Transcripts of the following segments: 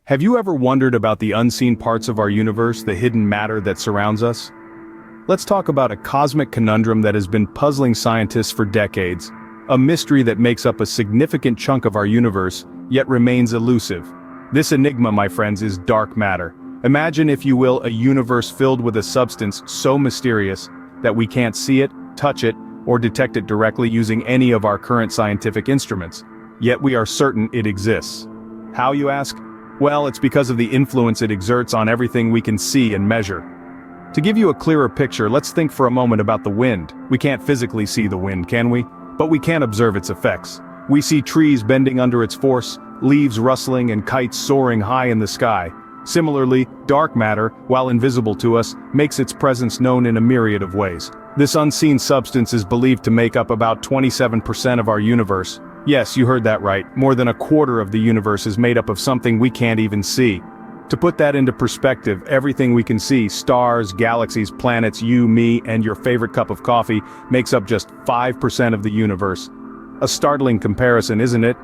Have you ever wondered about the unseen parts of our universe, the hidden matter that surrounds us? Let's talk about a cosmic conundrum that has been puzzling scientists for decades, a mystery that makes up a significant chunk of our universe, yet remains elusive. This enigma, my friends, is dark matter. Imagine, if you will, a universe filled with a substance so mysterious that we can't see it, touch it, or detect it directly using any of our current scientific instruments. Yet we are certain it exists. How, you ask? Well, it's because of the influence it exerts on everything we can see and measure. To give you a clearer picture, let's think for a moment about the wind. We can't physically see the wind, can we? But we can observe its effects. We see trees bending under its force, leaves rustling and kites soaring high in the sky. Similarly, dark matter, while invisible to us, makes its presence known in a myriad of ways. This unseen substance is believed to make up about 27% of our universe. Yes, you heard that right. More than a quarter of the universe is made up of something we can't even see. To put that into perspective, everything we can see, stars, galaxies, planets, you, me, and your favorite cup of coffee, makes up just 5% of the universe. A startling comparison, isn't it?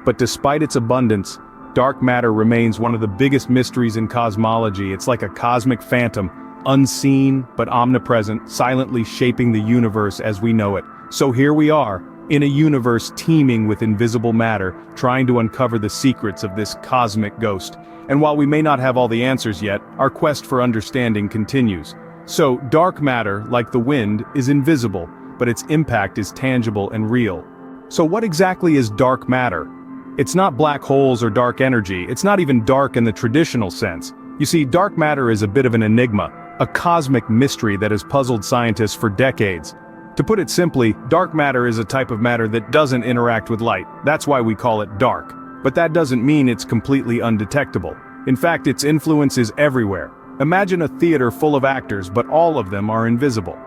But despite its abundance, dark matter remains one of the biggest mysteries in cosmology. It's like a cosmic phantom, unseen but omnipresent, silently shaping the universe as we know it. So here we are, in a universe teeming with invisible matter, trying to uncover the secrets of this cosmic ghost. And while we may not have all the answers yet, our quest for understanding continues. So, dark matter, like the wind, is invisible, but its impact is tangible and real. So what exactly is dark matter? It's not black holes or dark energy. It's not even dark in the traditional sense. You see, dark matter is a bit of an enigma, a cosmic mystery that has puzzled scientists for decades. To put it simply, dark matter is a type of matter that doesn't interact with light. That's why we call it dark. But that doesn't mean it's completely undetectable. In fact, its influence is everywhere. Imagine a theater full of actors, but all of them are invisible.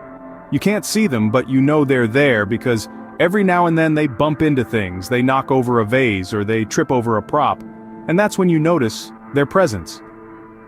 You can't see them, but you know they're there because every now and then they bump into things, they knock over a vase, or they trip over a prop. And that's when you notice their presence.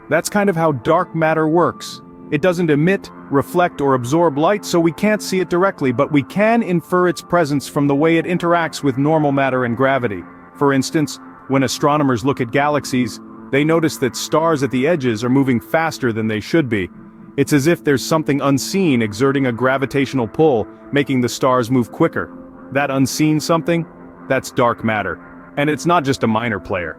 That's kind of how dark matter works. It doesn't emit, reflect, or absorb light, so we can't see it directly, but we can infer its presence from the way it interacts with normal matter and gravity. For instance, when astronomers look at galaxies, they notice that stars at the edges are moving faster than they should be. It's as if there's something unseen exerting a gravitational pull, making the stars move quicker. That unseen something? That's dark matter. And it's not just a minor player.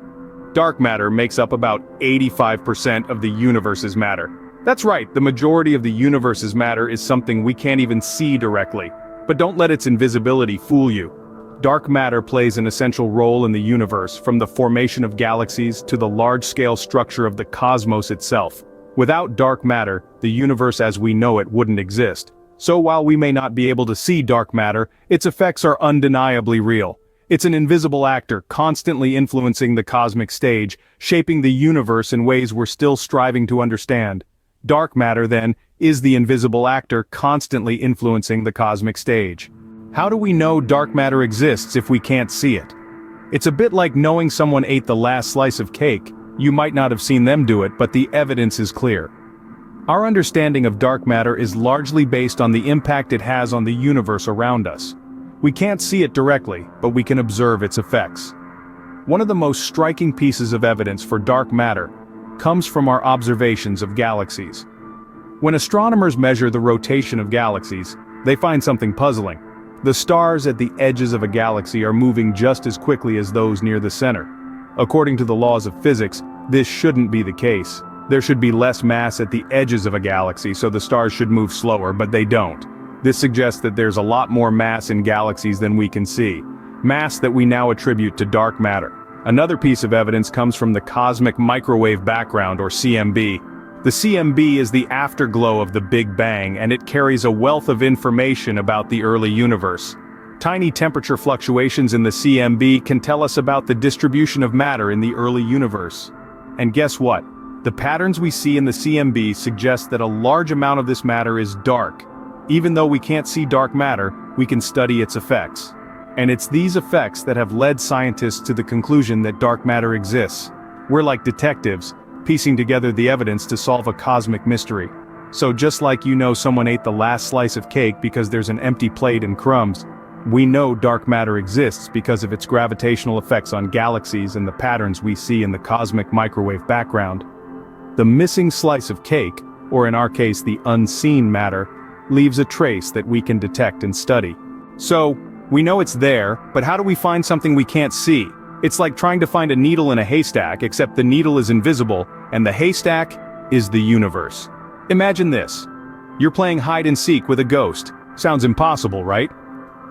Dark matter makes up about 85% of the universe's matter. That's right, the majority of the universe's matter is something we can't even see directly. But don't let its invisibility fool you. Dark matter plays an essential role in the universe, from the formation of galaxies to the large-scale structure of the cosmos itself. Without dark matter, the universe as we know it wouldn't exist. So while we may not be able to see dark matter, its effects are undeniably real. It's an invisible actor, constantly influencing the cosmic stage, shaping the universe in ways we're still striving to understand. Dark matter, then, is the invisible actor constantly influencing the cosmic stage. How do we know dark matter exists if we can't see it? It's a bit like knowing someone ate the last slice of cake. You might not have seen them do it, but the evidence is clear. Our understanding of dark matter is largely based on the impact it has on the universe around us. We can't see it directly, but we can observe its effects. One of the most striking pieces of evidence for dark matter comes from our observations of galaxies. When astronomers measure the rotation of galaxies, they find something puzzling. The stars at the edges of a galaxy are moving just as quickly as those near the center. According to the laws of physics, this shouldn't be the case. There should be less mass at the edges of a galaxy, so the stars should move slower, but they don't. This suggests that there's a lot more mass in galaxies than we can see. Mass that we now attribute to dark matter. Another piece of evidence comes from the cosmic microwave background, or CMB. The CMB is the afterglow of the Big Bang, and it carries a wealth of information about the early universe. Tiny temperature fluctuations in the CMB can tell us about the distribution of matter in the early universe. And guess what? The patterns we see in the CMB suggest that a large amount of this matter is dark. Even though we can't see dark matter, we can study its effects. And it's these effects that have led scientists to the conclusion that dark matter exists. We're like detectives, piecing together the evidence to solve a cosmic mystery. So just like you know someone ate the last slice of cake because there's an empty plate and crumbs, We know dark matter exists because of its gravitational effects on galaxies and the patterns we see in the cosmic microwave background. The missing slice of cake, or in our case the unseen matter, leaves a trace that we can detect and study. So, we know it's there, but how do we find something we can't see? It's like trying to find a needle in a haystack, except the needle is invisible, and the haystack is the universe. Imagine this. You're playing hide and seek with a ghost. Sounds impossible, right?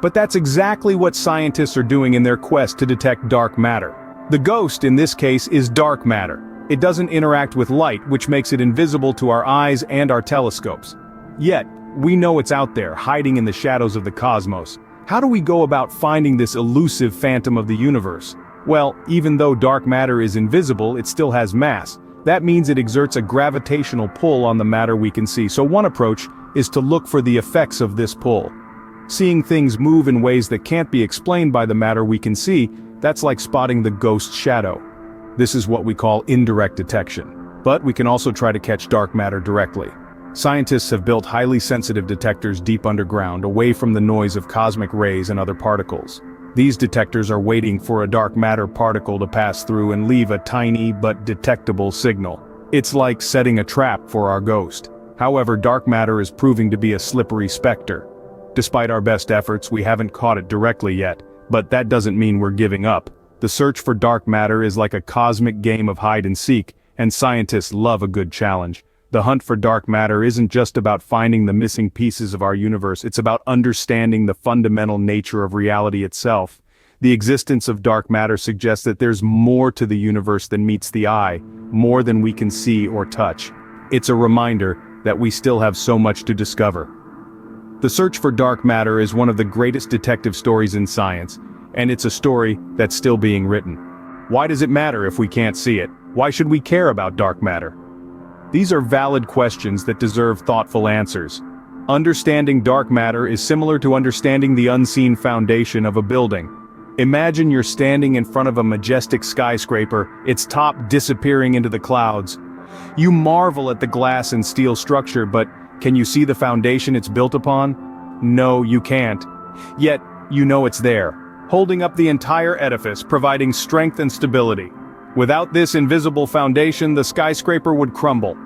But that's exactly what scientists are doing in their quest to detect dark matter. The ghost, in this case, is dark matter. It doesn't interact with light, which makes it invisible to our eyes and our telescopes. Yet, we know it's out there, hiding in the shadows of the cosmos. How do we go about finding this elusive phantom of the universe? Well, even though dark matter is invisible, it still has mass. That means it exerts a gravitational pull on the matter we can see. So one approach is to look for the effects of this pull. Seeing things move in ways that can't be explained by the matter we can see, that's like spotting the ghost shadow. This is what we call indirect detection. But we can also try to catch dark matter directly. Scientists have built highly sensitive detectors deep underground, away from the noise of cosmic rays and other particles. These detectors are waiting for a dark matter particle to pass through and leave a tiny but detectable signal. It's like setting a trap for our ghost. However, dark matter is proving to be a slippery specter. Despite our best efforts, we haven't caught it directly yet, but that doesn't mean we're giving up. The search for dark matter is like a cosmic game of hide and seek, and scientists love a good challenge. The hunt for dark matter isn't just about finding the missing pieces of our universe, it's about understanding the fundamental nature of reality itself. The existence of dark matter suggests that there's more to the universe than meets the eye, more than we can see or touch. It's a reminder that we still have so much to discover. The search for dark matter is one of the greatest detective stories in science, and it's a story that's still being written. Why does it matter if we can't see it? Why should we care about dark matter? These are valid questions that deserve thoughtful answers. Understanding dark matter is similar to understanding the unseen foundation of a building. Imagine you're standing in front of a majestic skyscraper, its top disappearing into the clouds. You marvel at the glass and steel structure, but can you see the foundation it's built upon? No, you can't. Yet, you know it's there, holding up the entire edifice, providing strength and stability. Without this invisible foundation, the skyscraper would crumble.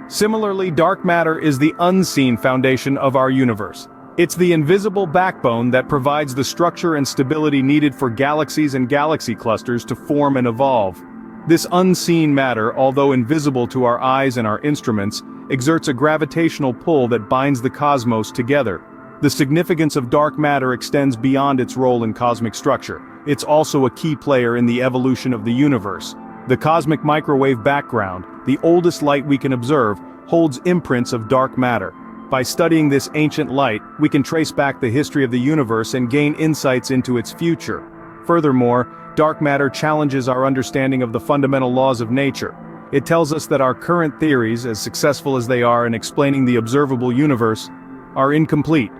Similarly, dark matter is the unseen foundation of our universe. It's the invisible backbone that provides the structure and stability needed for galaxies and galaxy clusters to form and evolve. This unseen matter, although invisible to our eyes and our instruments, exerts a gravitational pull that binds the cosmos together. The significance of dark matter extends beyond its role in cosmic structure. It's also a key player in the evolution of the universe. The cosmic microwave background, the oldest light we can observe, holds imprints of dark matter. By studying this ancient light, we can trace back the history of the universe and gain insights into its future. Furthermore, dark matter challenges our understanding of the fundamental laws of nature. It tells us that our current theories, as successful as they are in explaining the observable universe, are incomplete.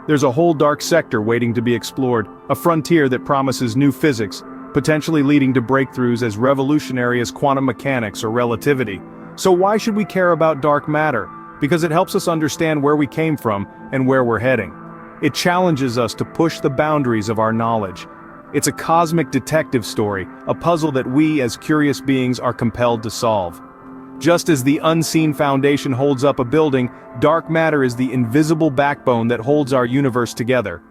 There's a whole dark sector waiting to be explored, a frontier that promises new physics, potentially leading to breakthroughs as revolutionary as quantum mechanics or relativity. So why should we care about dark matter? Because it helps us understand where we came from and where we're heading. It challenges us to push the boundaries of our knowledge. It's a cosmic detective story, a puzzle that we as curious beings are compelled to solve. Just as the unseen foundation holds up a building, dark matter is the invisible backbone that holds our universe together.